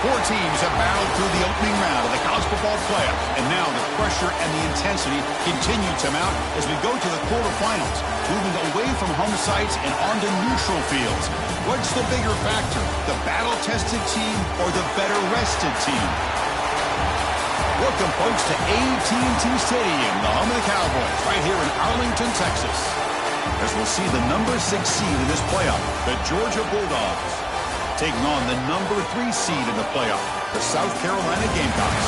Four teams have battled through the opening round of the college football playoff, and now the pressure and the intensity continue to mount as we go to the quarterfinals, moving away from home sites and onto neutral fields. What's the bigger factor, the battle-tested team or the better-rested team? Welcome, folks, to AT&T Stadium, the home of the Cowboys, right here in Arlington, Texas, as we'll see the number 6 seed in this playoff, the Georgia Bulldogs, taking on the number 3 seed in the playoff, the South Carolina Gamecocks.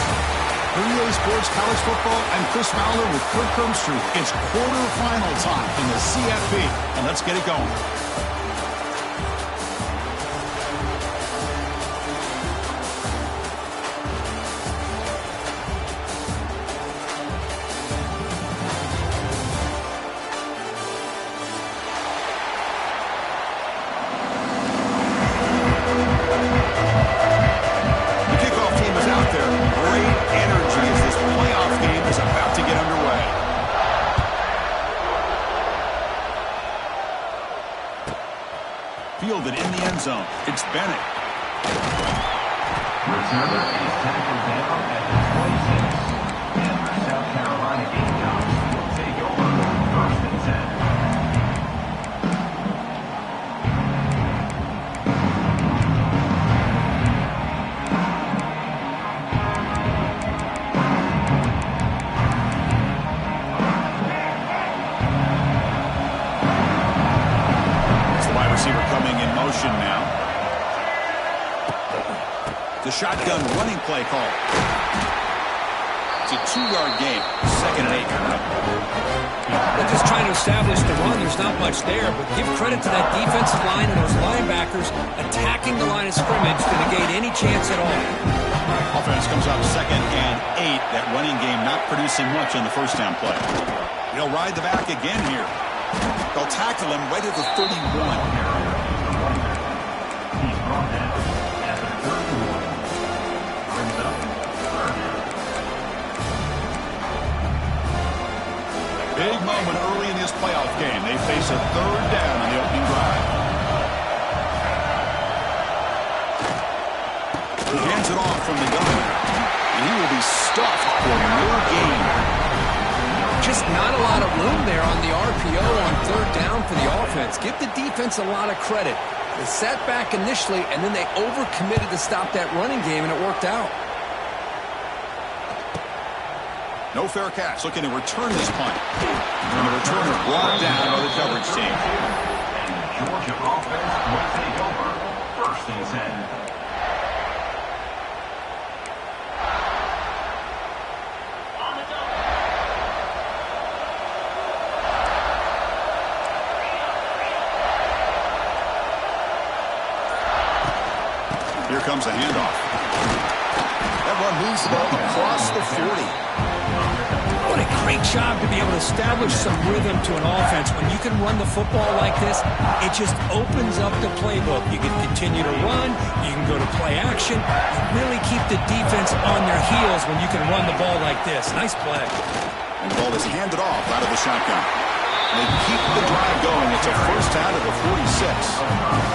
For EA Sports College Football, I'm Chris Fowler with Kirk Hermstruth. It's quarterfinal time in the CFP, and let's get it going. Fielded in the end zone. It's Bennett. Returner is tackled down at the 26. And the South Carolina Gamecocks will take over 1st and 10. Now. The shotgun running play call. It's a 2-yard gain. 2nd and 8. They're just trying to establish the run. There's not much there, but give credit to that defensive line and those linebackers attacking the line of scrimmage to negate any chance at all. Offense comes up 2nd and 8. That running game not producing much on the first down play. They'll ride the back again here. They'll tackle him right at the 31. Big moment early in this playoff game. They face a 3rd down on the opening drive. He hands it off from the gun. And he will be stuffed for no gain. Just not a lot of room there on the RPO on 3rd down for the offense. Give the defense a lot of credit. They sat back initially, and then they overcommitted to stop that running game, and it worked out. No fair catch. Looking to return this punt. And the returner brought down by the coverage team. And the Georgia offense will take over 1st and 10. Here comes a handoff. That one moves the ball across the 40. What a great job to be able to establish some rhythm to an offense. When you can run the football like this, it just opens up the playbook. You can continue to run. You can go to play action. You really keep the defense on their heels when you can run the ball like this. Nice play. And the ball is handed off out of the shotgun. They keep the drive going. It's a 1st down at the 46.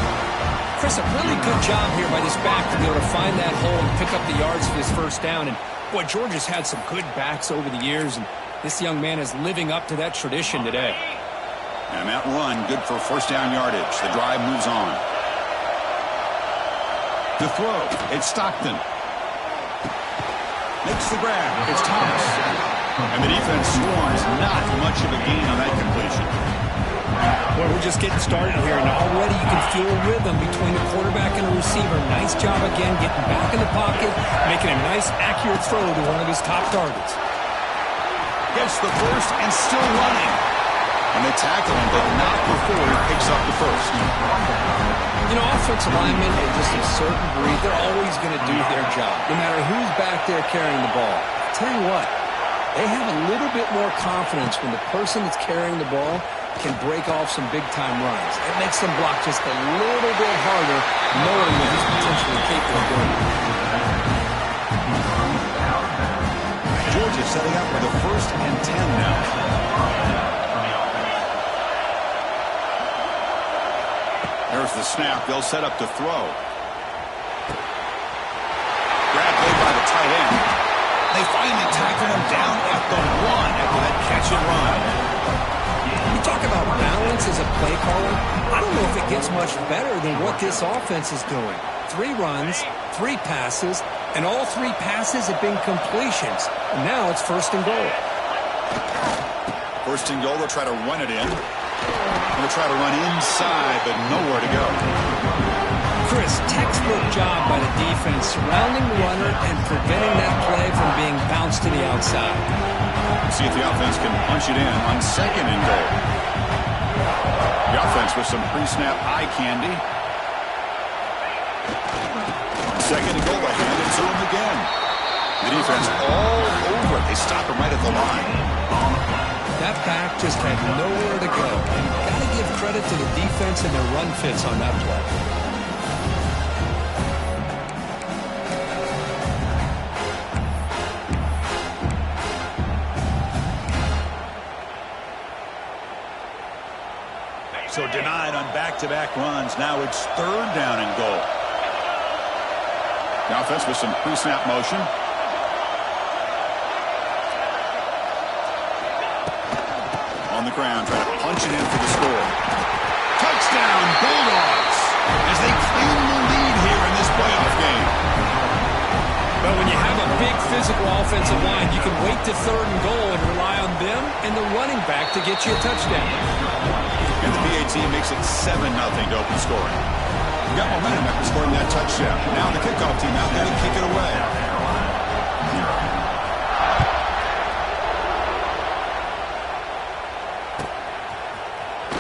Chris, a really good job here by this back to be able to find that hole and pick up the yards for his 1st down. And, boy, Georgia's had some good backs over the years, and this young man is living up to that tradition today. And that run, good for 1st down yardage. The drive moves on. The throw, it's Stockton. Makes the grab, it's Thomas. And the defense swarms, not much of a gain on that completion. Well, we're just getting started here, and already you can feel a rhythm between the quarterback and a receiver. Nice job again getting back in the pocket, making a nice, accurate throw to one of his top targets. Gets the 1st and still running. And they tackle him, but not before he picks up the 1st. You know, offensive linemen are just a certain breed. They're always going to do their job, no matter who's back there carrying the ball. I'll tell you what, they have a little bit more confidence when the person that's carrying the ball can break off some big-time runs. It makes them block just a little bit harder, knowing that he's potentially capable of doing it. Georgia setting up for the 1st and 10 now. There's the snap. They'll set up to throw. Grab made by the tight end. They finally tackle him down at the 1 after that catch and run. You talk about balance as a play caller. I don't know if it gets much better than what this offense is doing. 3 runs, 3 passes, and all 3 passes have been completions. And now it's 1st and goal. 1st and goal, they'll try to run it in. They'll try to run inside, but nowhere to go. Chris, textbook job by the defense surrounding the runner and preventing that play from being bounced to the outside. See if the offense can punch it in on 2nd and goal. The offense with some pre-snap eye candy. 2nd and goal, they hand it to him again. The defense all over it. They stop him right at the line. That back just had nowhere to go. Got to give credit to the defense and their run fits on that play. So denied on back-to-back runs. Now it's 3rd down and goal. The offense with some pre-snap motion. On the ground, trying to punch it in for the score. Touchdown, Bulldogs, as they claim the lead here in this playoff game. But when you have a big physical offensive line, you can wait to 3rd and goal and rely on them and the running back to get you a touchdown. And the PA team makes it 7-0 to open scoring. Got momentum after scoring that touchdown. Now the kickoff team out there to kick it away.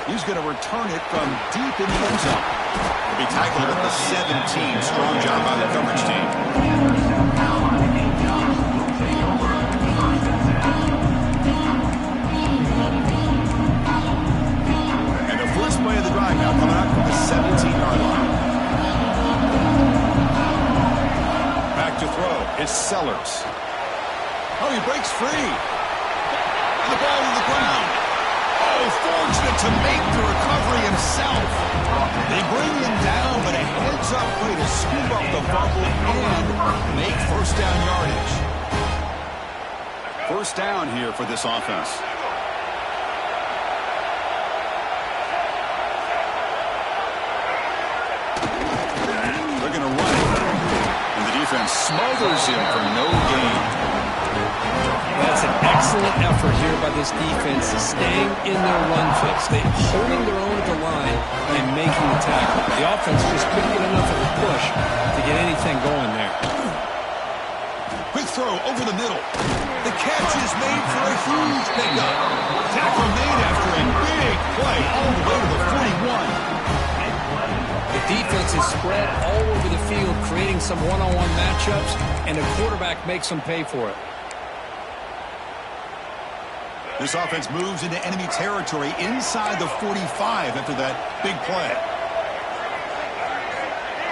He's going to return it from deep in the end zone. He'll be tackled at the 17. Strong job by the coverage team. And the first play of the drive now coming up from the 17-yard line. Back to throw. It's Sellers. Oh, he breaks free. And the ball to the ground. Fortunate to make the recovery himself. They bring him down, but a heads-up play to scoop up the fumble and make 1st down yardage. 1st down here for this offense. They're going to run it, and the defense smothers him for no gain. That's an excellent effort here by this defense, staying in their run fits. They're holding their own at the line and making the tackle. The offense just couldn't get enough of a push to get anything going there. Quick throw over the middle. The catch is made for a huge pickup. Tackle made after a big play all the way to the 41. The defense is spread all over the field, creating some one-on-one matchups, and the quarterback makes them pay for it. This offense moves into enemy territory inside the 45 after that big play.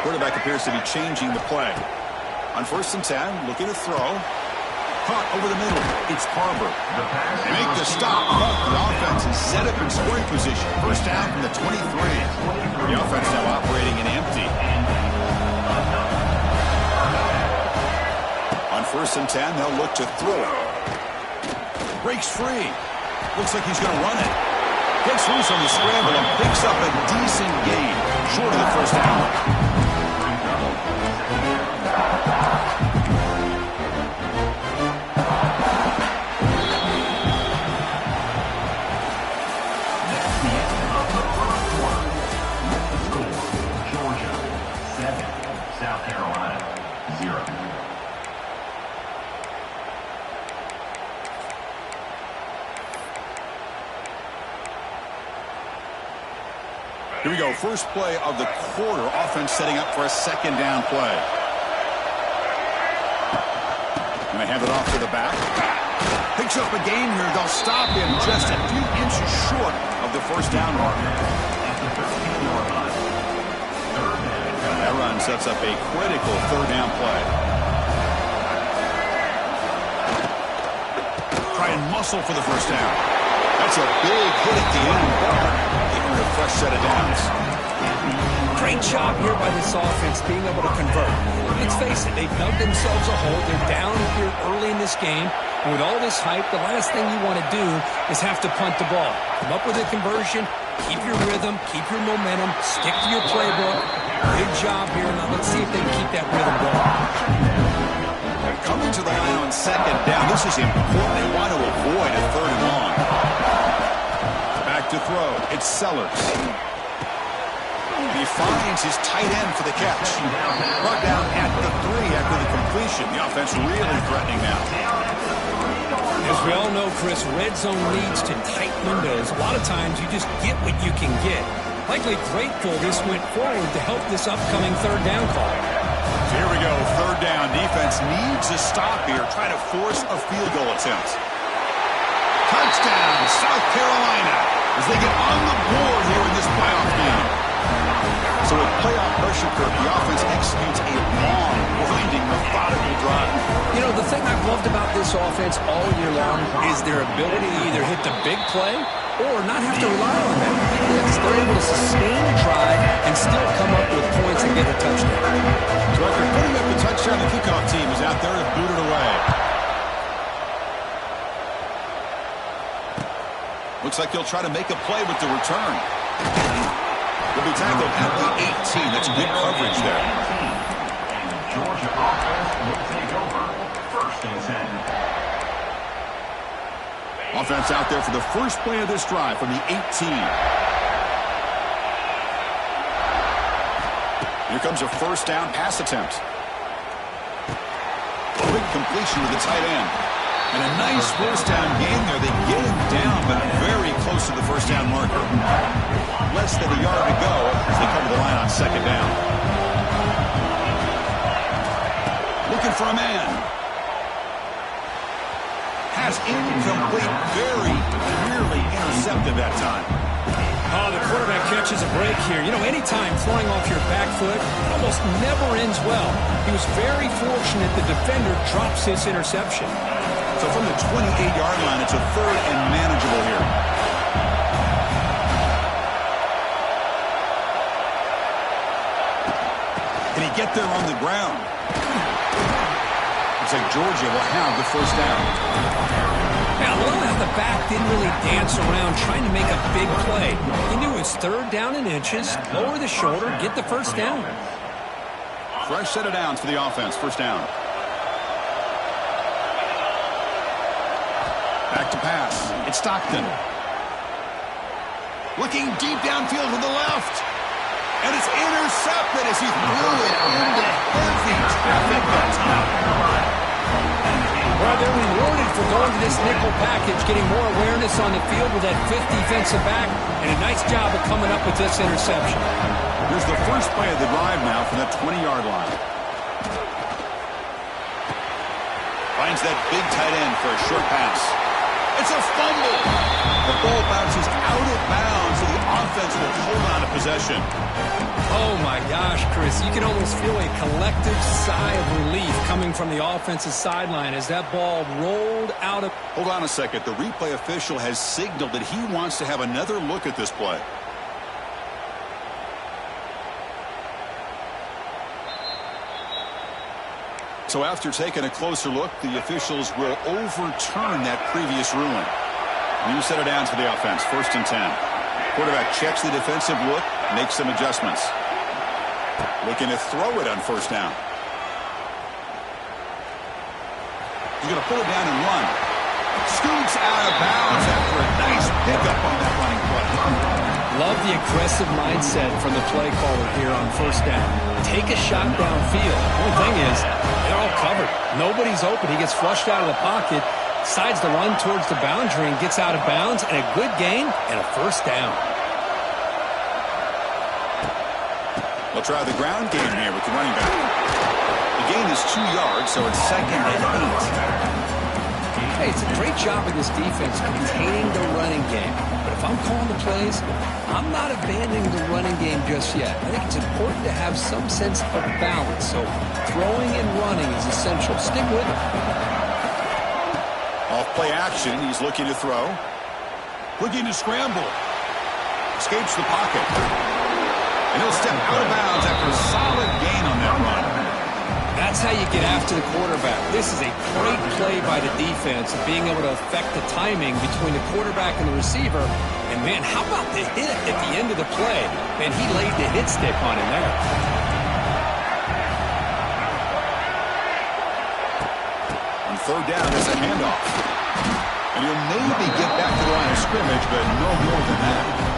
Quarterback appears to be changing the play. On 1st and 10, looking to throw. Caught over the middle. It's Carver. They make the stop, but the offense is set up in scoring position. 1st down from the 23. The offense now operating in empty. On 1st and 10, they'll look to throw it. Breaks free. Looks like he's going to run it. Gets loose on the scramble and picks up a decent gain. Short of the 1st down. Georgia 7, South Carolina 0. Here we go. First play of the quarter. Offense setting up for a 2nd down play. Going to hand it off to the back. Picks up a gain here. They'll stop him just a few inches short of the 1st down mark. That run sets up a critical 3rd down play. Try and muscle for the 1st down. That's a big hit at the end, but they earn a fresh set of downs. Great job here by this offense being able to convert. Let's face it, they dug themselves a hole. They're down here early in this game. And with all this hype, the last thing you want to do is have to punt the ball. Come up with a conversion, keep your rhythm, keep your momentum, stick to your playbook. Good job here. Now let's see if they can keep that rhythm going. Coming to the line on second down. This is important. They want to avoid a third and long. Back to throw. It's Sellers. He finds his tight end for the catch. Brought down at the 3 after the completion. The offense really threatening now. As we all know, Chris, red zone leads to tight windows. A lot of times you just get what you can get. Likely grateful this went forward to help this upcoming third down call. So here we go, third down. Defense needs a stop here. Try to force a field goal attempt. Touchdown, South Carolina, as they get on the board here in this playoff game. So with playoff pressure curve, the offense executes a long, winding, methodical drive. You know, the thing I've loved about this offense all year long is their ability to either hit the big play or not have to rely on them. Yes, they're able to sustain a drive and still come up with points and get a touchdown. So after putting up the touchdown, the kickoff team is out there to boot it away. Looks like he'll try to make a play with the return. Will be tackled at the 18. That's good coverage there. And Georgia offense will take over. First and 10. Offense out there for the first play of this drive from the 18. Here comes a first down pass attempt. A big completion with the tight end. And a nice first down gain there. They get him down, but very close to the first down marker. Less than a yard to go as they come to the line on second down. Looking for a man. Pass incomplete, very clearly intercepted that time. Oh, the quarterback catches a break here. You know, anytime throwing off your back foot, it almost never ends well. He was very fortunate the defender drops this interception. So from the 28-yard line, it's a third and manageable here. Can he get there on the ground? Looks like Georgia will have the first down. Yeah, a little how the back didn't really dance around trying to make a big play. He knew it was third down in inches, lower the shoulder, get the first down. Fresh set of downs for the offense, first down. Back to pass. It's Stockton. Looking deep downfield to the left. And it's intercepted as he threw it into heavy traffic that time. Well, they're rewarded for going to this nickel package, getting more awareness on the field with that fifth defensive back, and a nice job of coming up with this interception. Here's the first play of the drive now from that 20-yard line. Finds that big tight end for a short pass. It's a fumble. The ball bounces out of bounds, so the offense will hold on to possession. Oh, my gosh, Chris. You can almost feel a collective sigh of relief coming from the offensive sideline as that ball rolled out of... Hold on a second. The replay official has signaled that he wants to have another look at this play. So after taking a closer look, the officials will overturn that previous ruling. New set of downs for the offense, first and 10. Quarterback checks the defensive look, makes some adjustments. Looking to throw it on first down. He's going to pull it down and run. Scoots out of bounds after a nice pickup on that running play. Love the aggressive mindset from the play caller here on first down. Take a shot downfield. The only thing is, they're all covered. Nobody's open. He gets flushed out of the pocket, decides to run towards the boundary and gets out of bounds, and a good gain and a first down. They'll try the ground game here with the running back. The gain is 2 yards, so it's second and 8. Hey, it's a great job of this defense containing the running game. But if I'm calling the plays, I'm not abandoning the running game just yet. I think it's important to have some sense of balance. So throwing and running is essential. Stick with it. Off play action, he's looking to throw. Looking to scramble. Escapes the pocket. And he'll step out of bounds after a solid gain on that run. That's how you get after the quarterback. This is a great play by the defense, being able to affect the timing between the quarterback and the receiver. And, man, how about the hit at the end of the play? Man, he laid the hit stick on him there. On third down, there's a handoff. And he'll maybe get back to the line of scrimmage, but no more than that.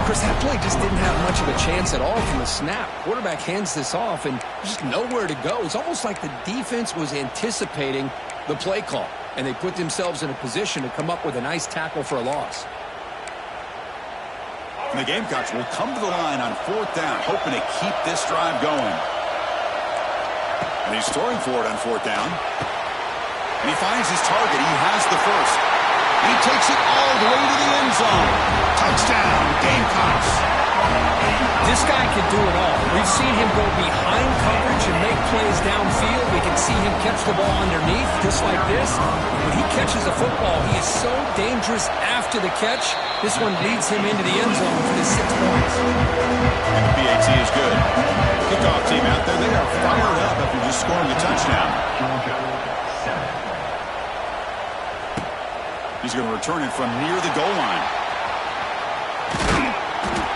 Chris, that play just didn't have much of a chance at all from the snap. Quarterback hands this off, and just nowhere to go. It's almost like the defense was anticipating the play call, and they put themselves in a position to come up with a nice tackle for a loss. And the Gamecocks will come to the line on fourth down, hoping to keep this drive going. And he's throwing for it on fourth down. And he finds his target. He has the first. He takes it all the way to the end zone. Touchdown, Gamecocks. This guy can do it all. We've seen him go behind coverage and make plays downfield. We can see him catch the ball underneath, just like this. When he catches the football, he is so dangerous after the catch. This one leads him into the end zone for the 6 points. And the PAT is good. Kickoff team out there, they are fired up after just scoring a touchdown. He's going to return it from near the goal line.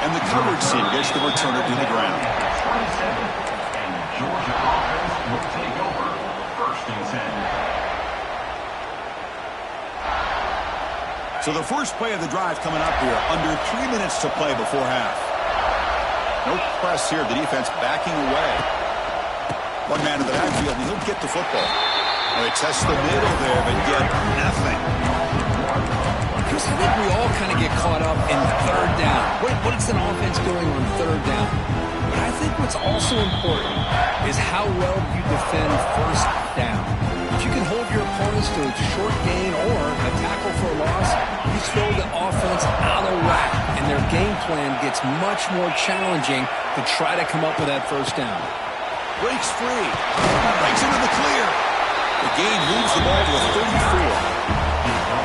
And the coverage team gets the returner to the ground. And the Georgia offense will take over 1st and 10. So the first play of the drive coming up here, under 3 minutes to play before half. No press here, the defense backing away. One man in the backfield, and he'll get the football. And they test the middle there, but get nothing. Chris, I think we all kind of get caught up in third down. What is an offense doing on third down? But I think what's also important is how well you defend first down. If you can hold your opponents to a short gain or a tackle for a loss, you throw the offense out of whack, and their game plan gets much more challenging to try to come up with that first down. Breaks free. Breaks into the clear. The gain moves the ball to a 34.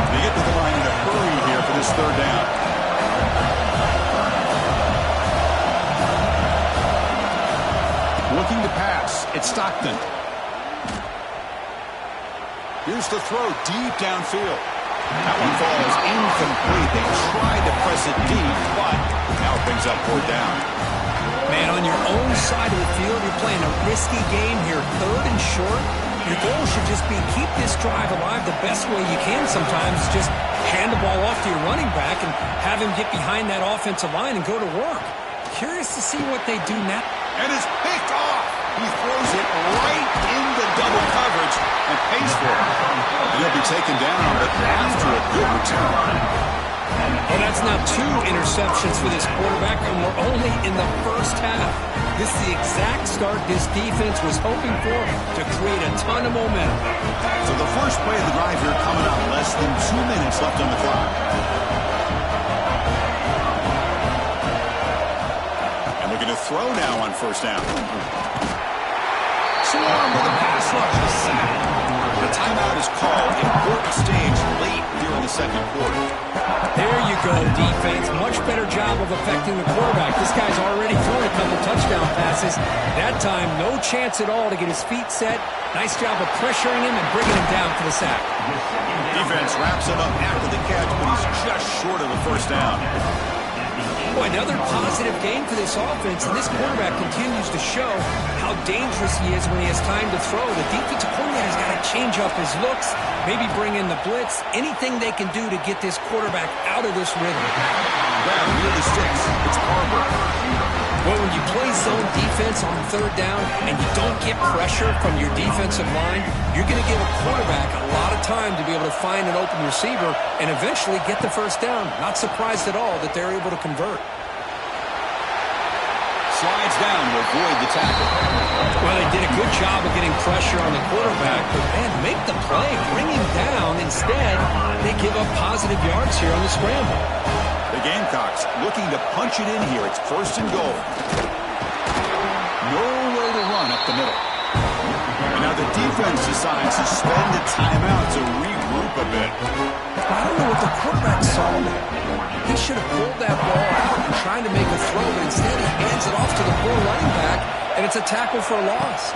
They get to the line in a hurry here for this third down. Looking to pass. It's Stockton. Here's the throw deep downfield. That one falls incomplete. They tried to press it deep, but now it brings up fourth down. Man, on your own side of the field, you're playing a risky game here. Third and short. Your goal should just be keep this drive alive the best way you can sometimes. Just hand the ball off to your running back and have him get behind that offensive line and go to work. Curious to see what they do now. And it's picked off. He throws it right into double coverage and pays for it. And he'll be taken down, but after a good return. Well, that's now 2 interceptions for this quarterback, and we're only in the first half. This is the exact start this defense was hoping for to create a ton of momentum. So the first play of the drive here coming up, less than 2 minutes left on the clock. And looking to throw now on first down. Swarm with a pass rush. The timeout is called. Important stage late here in the second quarter. There you go, defense. Much better job of affecting the quarterback. This guy's already thrown a couple touchdown passes. That time, no chance at all to get his feet set. Nice job of pressuring him and bringing him down for the sack. Defense wraps him up after the catch, but he's just short of the first down. Boy, another positive game for this offense, and this quarterback continues to show how dangerous he is when he has time to throw. The defensive coordinator's got to change up his looks, maybe bring in the blitz, anything they can do to get this quarterback out of this rhythm. Grab near the sticks. It's Barber. Well, when you play zone defense on third down and you don't get pressure from your defensive line, you're going to give a quarterback a lot of time to be able to find an open receiver and eventually get the first down. Not surprised at all that they're able to convert. Slides down to avoid the tackle. Well, they did a good job of getting pressure on the quarterback, but man, make the play, bring him down. Instead, they give up positive yards here on the scramble. The Gamecocks looking to punch it in here. It's first and goal. Nowhere to run up the middle. And now the defense decides to spend a timeout to regroup a bit. I don't know what the quarterback saw there. He should have pulled that ball out and trying to make a throw, but instead he hands it off to the poor running back, and it's a tackle for a loss.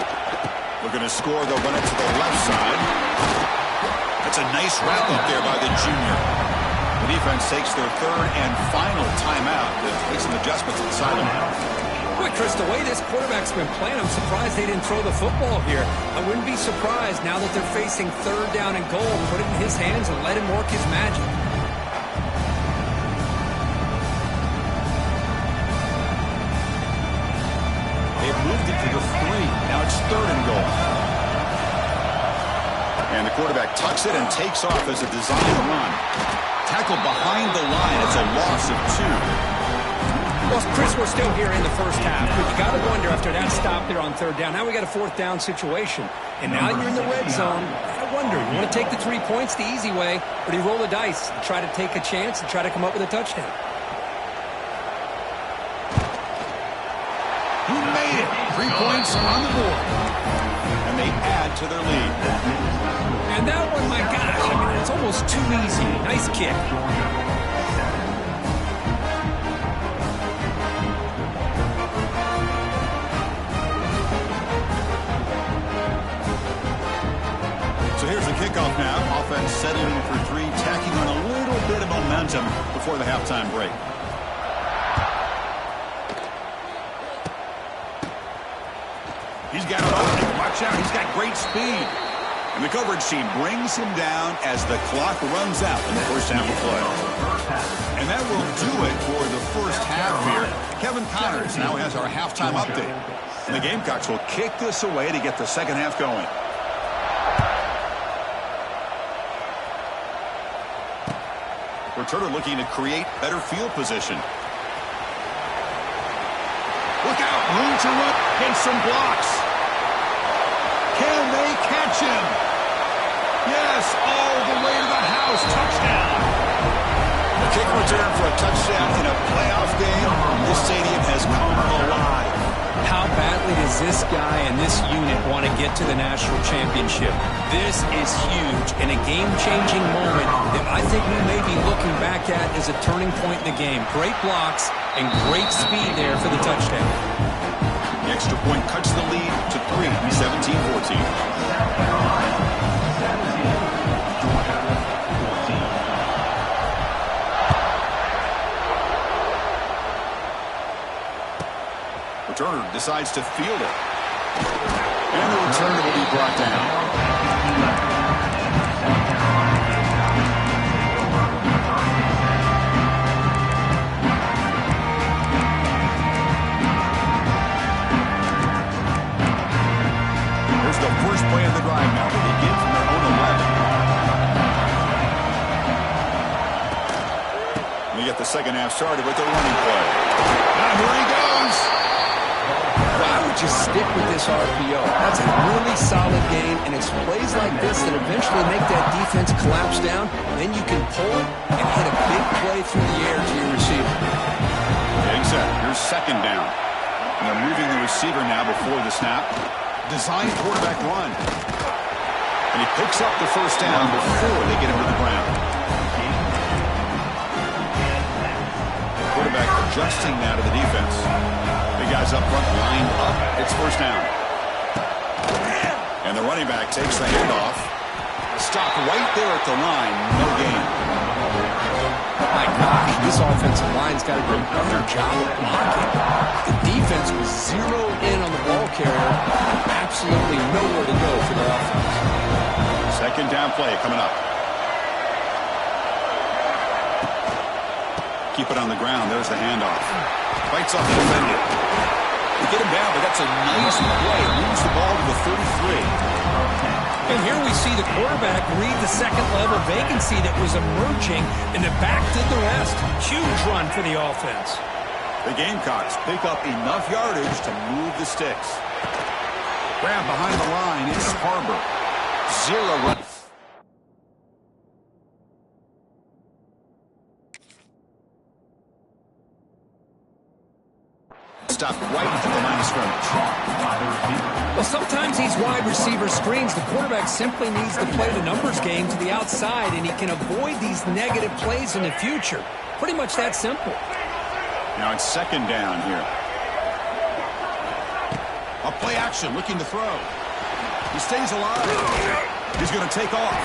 Looking to score, they'll run it to the left side. That's a nice wrap up there by the junior. The defense takes their third and final timeout to make some adjustments at the sideline. Boy, Chris, the way this quarterback's been playing, I'm surprised they didn't throw the football here. I wouldn't be surprised now that they're facing third down and goal. Put it in his hands and let him work his magic. They've moved it to the 3. Now it's third and goal. And the quarterback tucks it and takes off as a design run. Tackled behind the line. It's a loss of 2. Well, Chris, we're still here in the first half, but you got to wonder after that stop there on third down. Now we got a fourth down situation, and now you're in the red zone. I wonder, you want to take the 3 points the easy way, or do you roll the dice and try to take a chance and try to come up with a touchdown? He made it. 3 points on the board, and they add to their lead. And that one, my gosh, I mean, it's almost too easy. Nice kick. So here's the kickoff now. Offense settling for 3, tacking on a little bit of momentum before the halftime break. He's got it open. Watch out. He's got great speed. And the coverage team brings him down as the clock runs out in the first half of play. And that will do it for the first half here. Kevin Connors now has our halftime update. And the Gamecocks will kick this away to get the second half going. Returner looking to create better field position. Look out, room to run against some blocks. Can they catch him? Yes, all the way to the house. Touchdown. A kick return for a touchdown in a playoff game. This stadium has come alive. How badly does this guy and this unit want to get to the national championship? This is huge and a game-changing moment that I think we may be looking back at as a turning point in the game. Great blocks and great speed there for the touchdown. The extra point cuts the lead to 3, 17-14. Returner decides to field it. And the returner will be brought down. Here's the first play of the drive now. They begin from their own 11. We get the second half started with the running play. Now here he goes. I would just stick with this RPO. That's a really solid game, and it's plays like this that eventually make that defense collapse down. Then you can pull it and hit a big play through the air to your receiver. Getting set. Here's second down. And they're moving the receiver now before the snap. Design quarterback run. And he picks up the first down before they get him to the ground. Quarterback adjusting now to the defense. Big guys up front lined up. It's first down. And the running back takes the handoff. Stopped right there at the line. No gain. My gosh, this offensive line's got to do a better job of blocking. The defense was zeroed in on the ball carrier. Absolutely nowhere to go for their offense. Second down play coming up. Keep it on the ground. There's the handoff. Fights off the defender. They get him down, but that's a nice play. Moves the ball to the 33. And here we see the quarterback read the second-level vacancy that was emerging, and the back did the rest. Huge run for the offense. The Gamecocks pick up enough yardage to move the sticks. Grab behind the line. It's Harbor. 0 run. Stopped right at the line of scrimmage. Well, sometimes these wide receiver screens, the quarterback simply needs to play the numbers game to the outside, and he can avoid these negative plays in the future. Pretty much that simple. Now it's second down here. A play action, looking to throw. He stays alive. He's going to take off.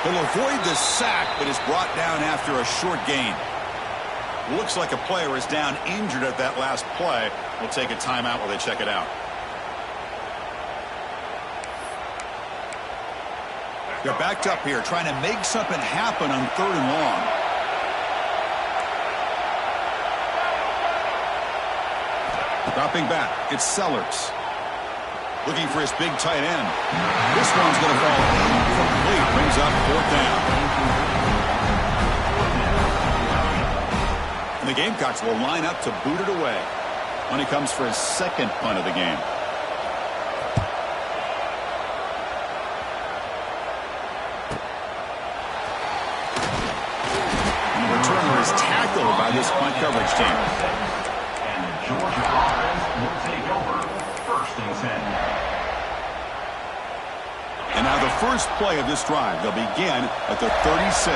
He'll avoid the sack, but is brought down after a short gain. Looks like a player is down injured at that last play. We'll take a timeout while they check it out. They're backed up here, trying to make something happen on 3rd and long. Dropping back, it's Sellers. Looking for his big tight end. This one's going to fall incomplete. Brings up 4th down. And the Gamecocks will line up to boot it away when he comes for his second punt of the game. And the returner is tackled by this punt coverage team. And the Georgia offense will take over 1st and 10. And now the first play of this drive. They'll begin at the 36.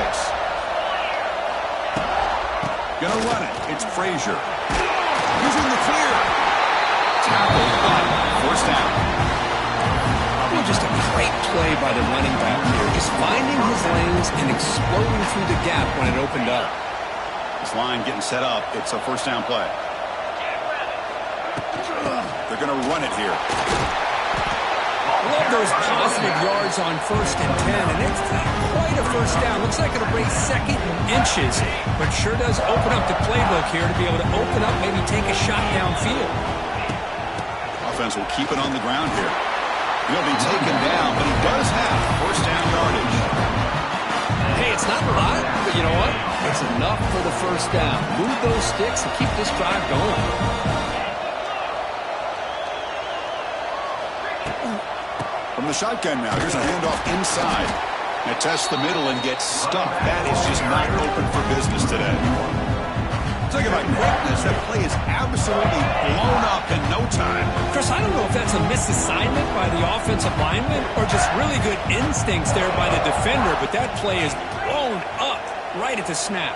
Gonna run it. It's Frazier. He's in the clear. Tackled, but 1st down. Probably just a great play by the running back here. Just finding his lanes and exploding through the gap when it opened up. This line getting set up. It's a 1st down play. They're going to run it here. Love those positive yards on 1st and 10, and it's quite a 1st down. Looks like it'll raise 2nd and inches, but sure does open up the playbook here to be able to open up, maybe take a shot downfield. Offense will keep it on the ground here. He'll be taken down, but he does have 1st down yardage. Hey, it's not a lot, but you know what? It's enough for the 1st down. Move those sticks and keep this drive going. From the shotgun now, here's a handoff inside. It tests the middle and gets stuck. That is just not open for business today. Talk about quickness. That play is absolutely blown up in no time. Chris, I don't know if that's a misassignment by the offensive lineman or just really good instincts there by the defender, but that play is blown up right at the snap.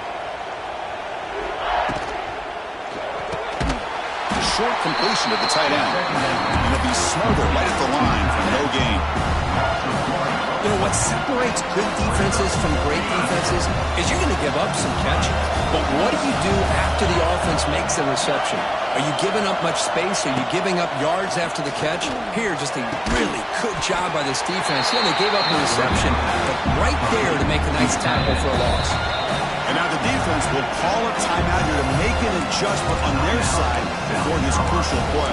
Short completion at the tight end. And it'll be smothered right at the line for no gain. You know, what separates good defenses from great defenses is you're going to give up some catches. But what do you do after the offense makes the reception? Are you giving up much space? Are you giving up yards after the catch? Here, just a really good job by this defense. Yeah, they gave up the reception, but right there to make a nice tackle for a loss. And now the defense will call a timeout here to make an adjustment on their side before this crucial play.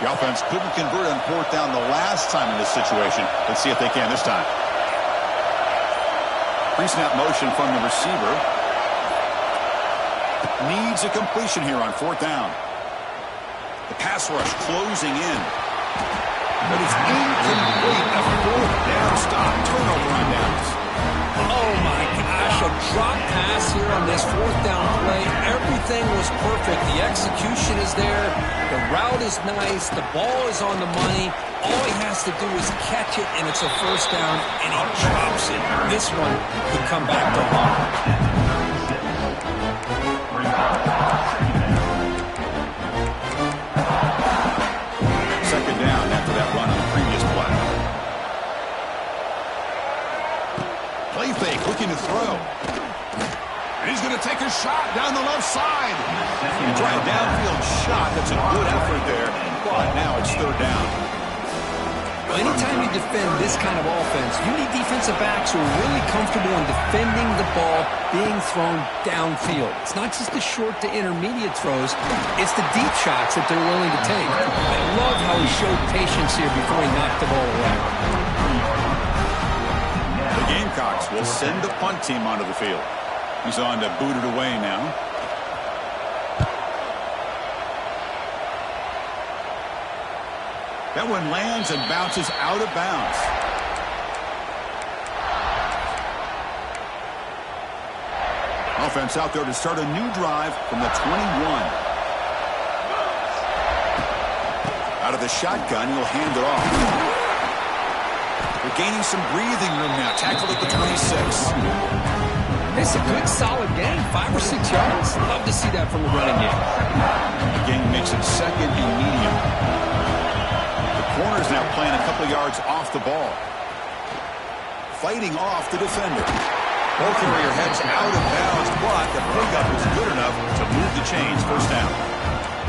The offense couldn't convert on 4th down the last time in this situation. Let's see if they can this time. Pre-snap motion from the receiver. Needs a completion here on 4th down. The pass rush closing in. But it's incomplete. A 4th down stop. Turnover on downs. Oh, my gosh. A drop pass here on this 4th down play. Everything was perfect. The execution is there. The route is nice. The ball is on the money. All he has to do is catch it, and it's a 1st down, and he drops it. This one could come back to haunt. Fake, looking to throw. And he's going to take a shot down the left side. Try a downfield shot. That's a good effort there. But now it's 3rd down. Well, anytime you defend this kind of offense, you need defensive backs who are really comfortable in defending the ball being thrown downfield. It's not just the short to intermediate throws. It's the deep shots that they're willing to take. I love how he showed patience here before he knocked the ball away. The Gamecocks will send the punt team onto the field. He's on to boot it away now. That one lands and bounces out of bounds. Offense out there to start a new drive from the 21. Out of the shotgun, he'll hand it off. They're gaining some breathing room now. Tackled at the 26. It's a good, solid gain. 5 or 6 yards. Love to see that from the running game. The game makes it second and medium. The corner's now playing a couple yards off the ball. Fighting off the defender. Ball carrier heads out of bounds, but the pickup was good enough to move the chains. First down.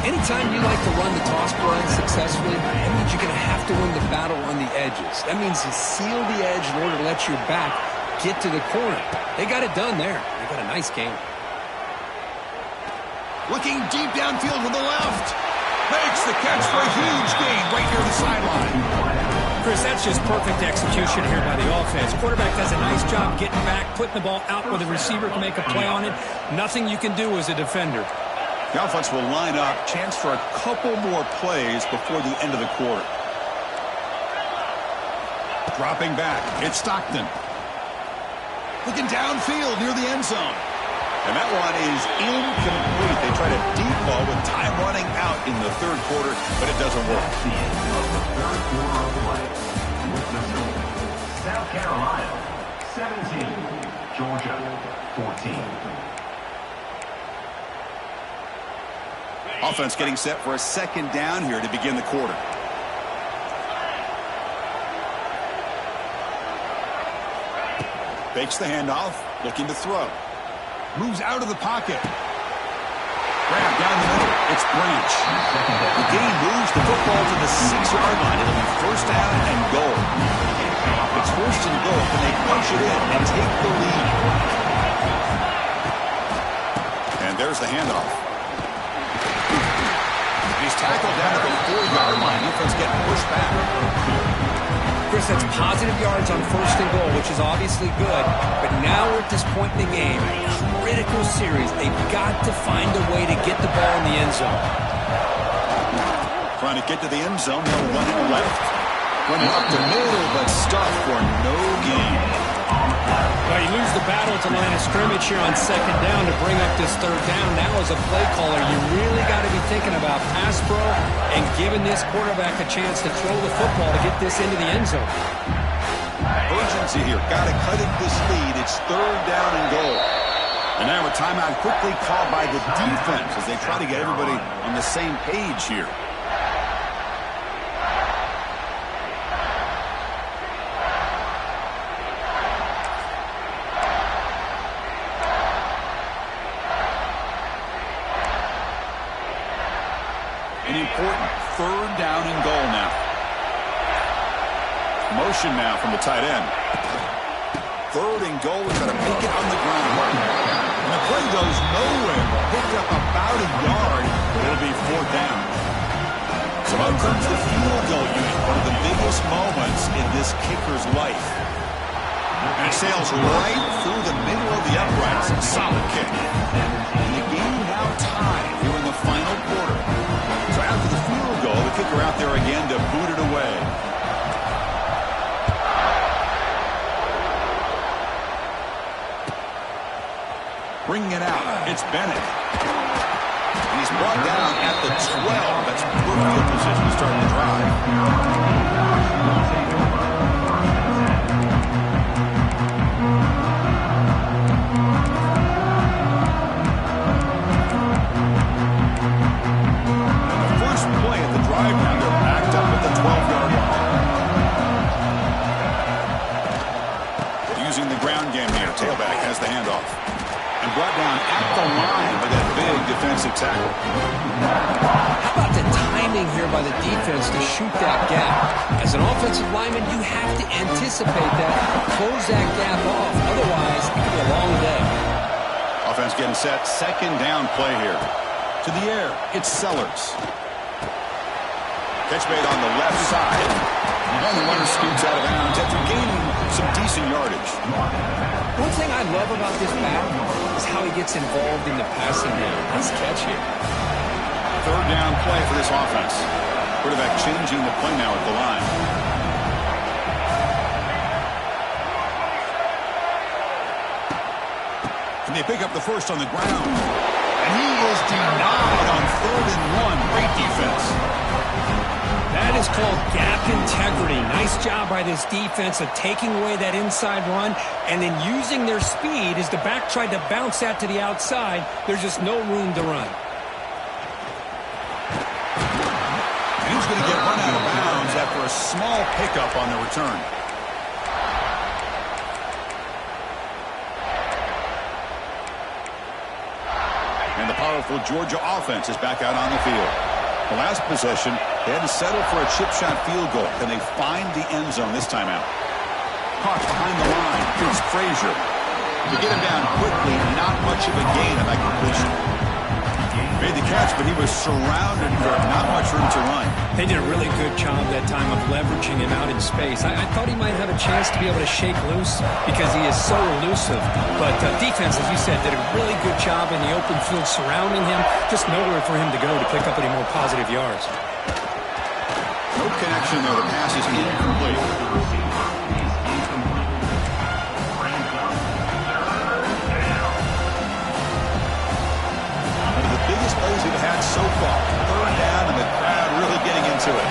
Anytime you like to run the toss run successfully, that means you're going to have to win the battle on the edges. That means you seal the edge in order to let your back get to the corner. They got it done there. They got a nice game. Looking deep downfield with the left. Makes the catch for a huge gain right near the sideline. Chris, that's just perfect execution here by the offense. Quarterback does a nice job getting back, putting the ball out where the receiver can make a play on it. Nothing you can do as a defender. The offense will line up. Chance for a couple more plays before the end of the quarter. Dropping back. It's Stockton. Looking downfield near the end zone. And that one is incomplete. They tried a deep ball with time running out in the third quarter, but it doesn't work. The end of the third quarter of play with the score. South Carolina 17, Georgia 14. Offense getting set for a second down here to begin the quarter. Fakes the handoff, looking to throw. Moves out of the pocket. Grab down the middle. It's Branch. The game moves the football to the 6-yard line. It'll be first down and goal. It's first and goal. Can they punch it in and take the lead? And there's the handoff. He's tackled down at the 4-yard line. Defense getting pushed back. Chris, that's positive yards on first and goal, which is obviously good. But now we're at this point in the game, a critical series. They've got to find a way to get the ball in the end zone. Trying to get to the end zone. They'll run it left. Running up the middle, but stuffed for no gain. Well, you lose the battle at the line of scrimmage here on second down to bring up this third down. Now as a play caller, you really got to be thinking about pass pro and giving this quarterback a chance to throw the football to get this into the end zone. Urgency here. Got to cut it this lead. It's third down and goal. And now a timeout quickly called by the defense as they try to get everybody on the same page here. An important third down and goal now. Motion now from the tight end. Third and goal. We've got to make it on the ground. And the play goes nowhere. Picked up about a yard. It'll be fourth down. So out comes the field goal unit. One of the biggest moments in this kicker's life. And it sails right through the middle of the uprights. Solid kick. And the game now tied here in the final quarter. So after the field goal, the kicker out there again to boot it away. Bringing it out, it's Bennett. And he's brought down at the 12. That's perfect position to start the drive. Brought down at the line by that big defensive tackle. How about the timing here by the defense to shoot that gap? As an offensive lineman, you have to anticipate that, close that gap off. Otherwise, it could be a long day. Offense getting set. Second down play here. To the air, it's Sellers. Catch made on the left side. And the runner scoots out of bounds after gaining some decent yardage. One thing I love about this back is how he gets involved in the passing game. Nice catch here. Third down play for this offense. Quarterback changing the play now at the line. And they pick up the first on the ground. And he is denied on 3rd and 1. Great defense. That is called gap integrity. Nice job by this defense of taking away that inside run and then using their speed as the back tried to bounce that to the outside. There's just no room to run. And he's going to get run out of bounds after a small pickup on the return. And the powerful Georgia offense is back out on the field. The last possession, they had to settle for a chip shot field goal. Can they find the end zone this time out? Caught behind the line. Here's Frazier. To get him down quickly, not much of a gain on that completion. Made the catch, but he was surrounded for not much room to run. They did a really good job that time of leveraging him out in space. I thought he might have a chance to be able to shake loose because he is so elusive. But defense, as you said, did a really good job in the open field surrounding him. Just nowhere for him to go to pick up any more positive yards. No connection there. The pass is incomplete. Biggest plays we've had so far. 3rd down and the crowd really getting into it.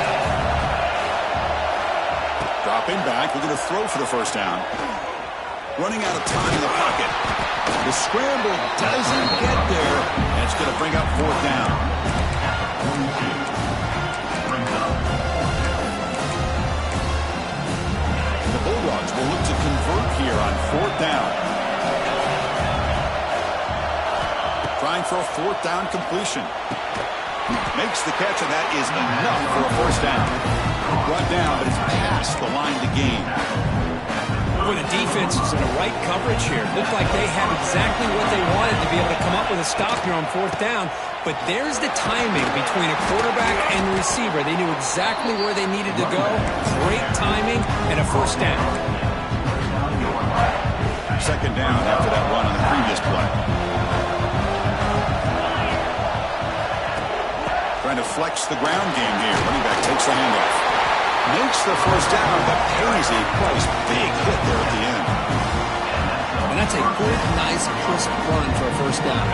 Dropping back, looking to throw for the first down. Running out of time in the pocket. The scramble doesn't get there, and it's going to bring up 4th down. The Bulldogs will look to convert here on 4th down. Trying for a 4th down completion. Makes the catch, and that is enough for a first down. Brought down, but it's past the line to gain. Boy, the defense is in the right coverage here. Looked like they had exactly what they wanted to be able to come up with a stop here on 4th down. But there's the timing between a quarterback and the receiver. They knew exactly where they needed to go. Great timing and a first down. 2nd down after that run on the previous play. Trying to flex the ground game here. Running back takes the handoff. Makes the first down, but pays a price. Big hit there at the end. And that's a good, nice, crisp run for a first down.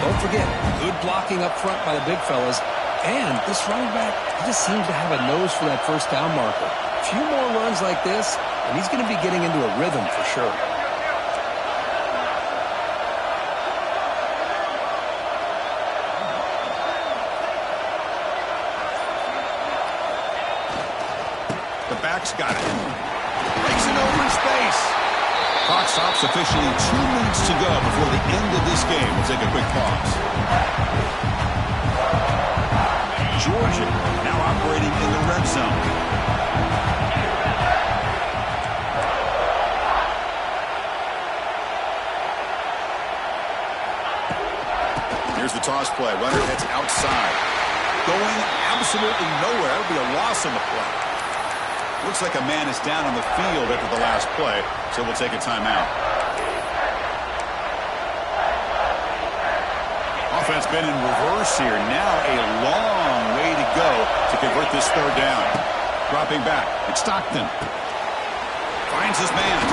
Don't forget, good blocking up front by the big fellas. And this running back, he just seems to have a nose for that first down marker. A few more runs like this, and he's going to be getting into a rhythm for sure. Got it. Makes it over space. Clock stops officially. 2 minutes to go before the end of this game. We'll take a quick pause. Georgia now operating in the red zone. Here's the toss play. Runner heads outside. Going absolutely nowhere. That'll be a loss on the play. Looks like a man is down on the field after the last play, so we'll take a timeout. Offense been in reverse here. Now a long way to go to convert this 3rd down. Dropping back. It's Stockton. Finds his man.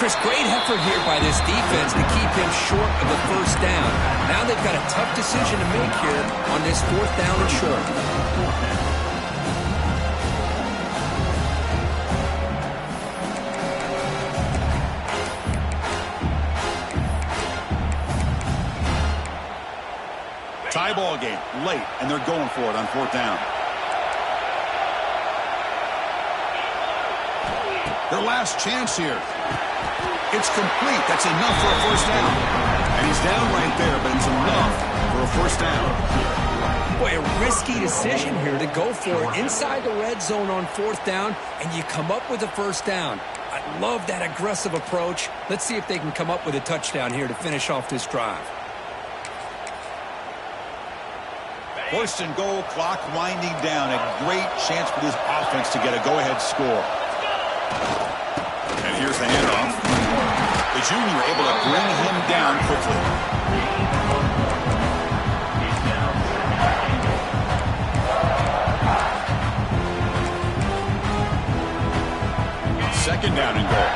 Chris, great effort here by this defense to keep him short of the first down. Now they've got a tough decision to make here on this 4th down and short. Tie ball game late, and they're going for it on 4th down. Their last chance here. It's complete. That's enough for a first down. And he's down right there, but it's enough for a first down. Boy, a risky decision here to go for it inside the red zone on 4th down, and you come up with a first down. I love that aggressive approach. Let's see if they can come up with a touchdown here to finish off this drive. 1st and goal, clock winding down. A great chance for this offense to get a go-ahead score. And here's the handoff. The junior able to bring him down quickly. Second down and goal.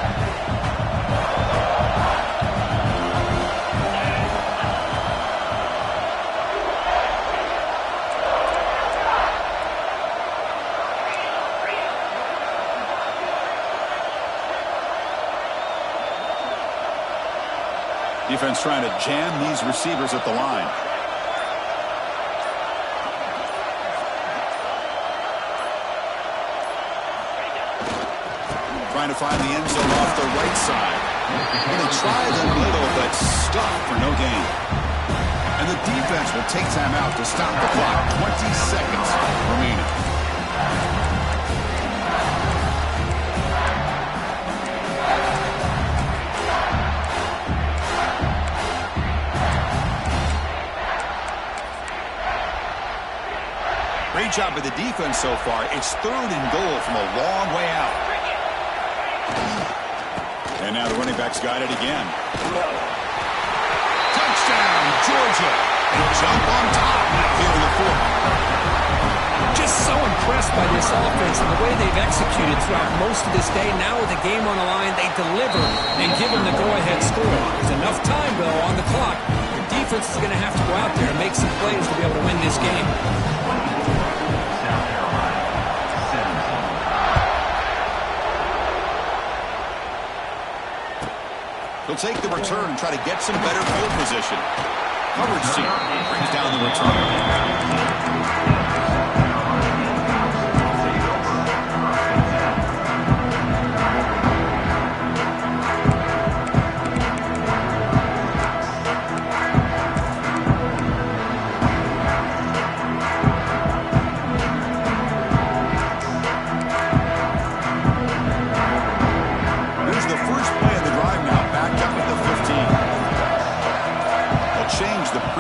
Defense trying to jam these receivers at the line. Trying to find the end zone off the right side. Going to try the middle, but stuck for no gain. And the defense will take time out to stop the clock. 20 seconds remaining. Great job by the defense so far. It's 3rd and goal from a long way out. And now the running back's got it again. Touchdown, Georgia. And jump on top here in the 4th. Just so impressed by this offense and the way they've executed throughout most of this day. Now with the game on the line, they deliver and give them the go-ahead score. There's enough time, though, on the clock. Your defense is going to have to go out there and make some plays to be able to win this game. He'll take the return and try to get some better field position. Coverage team brings down the return.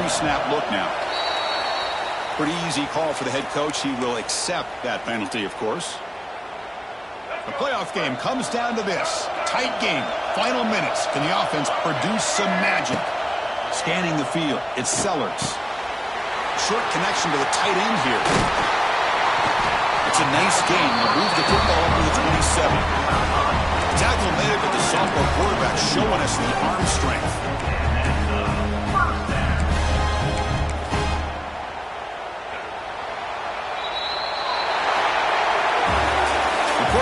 Snap look now. Pretty easy call for the head coach. He will accept that penalty, of course. The playoff game comes down to this. Tight game. Final minutes. Can the offense produce some magic? Scanning the field. It's Sellers. Short connection to the tight end here. It's a nice game. They'll move the football up to the 27. Tackle made, but the sophomore quarterback showing us the arm strength.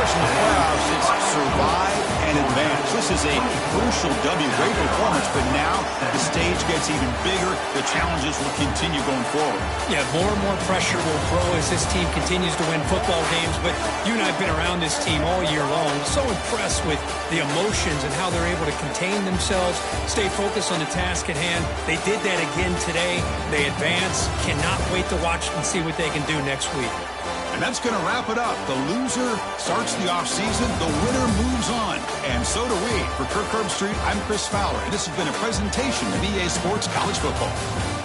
In the playoffs, it's survive and advance. This is a crucial W. Great performance, but now the stage gets even bigger. The challenges will continue going forward. Yeah, more and more pressure will grow as this team continues to win football games. But you and I have been around this team all year long. So impressed with the emotions and how they're able to contain themselves, stay focused on the task at hand. They did that again today. They advance. Cannot wait to watch and see what they can do next week. And that's going to wrap it up. The loser starts the offseason. The winner moves on. And so do we. For Kirk Herbstreit, I'm Chris Fowler. And this has been a presentation of EA Sports College Football.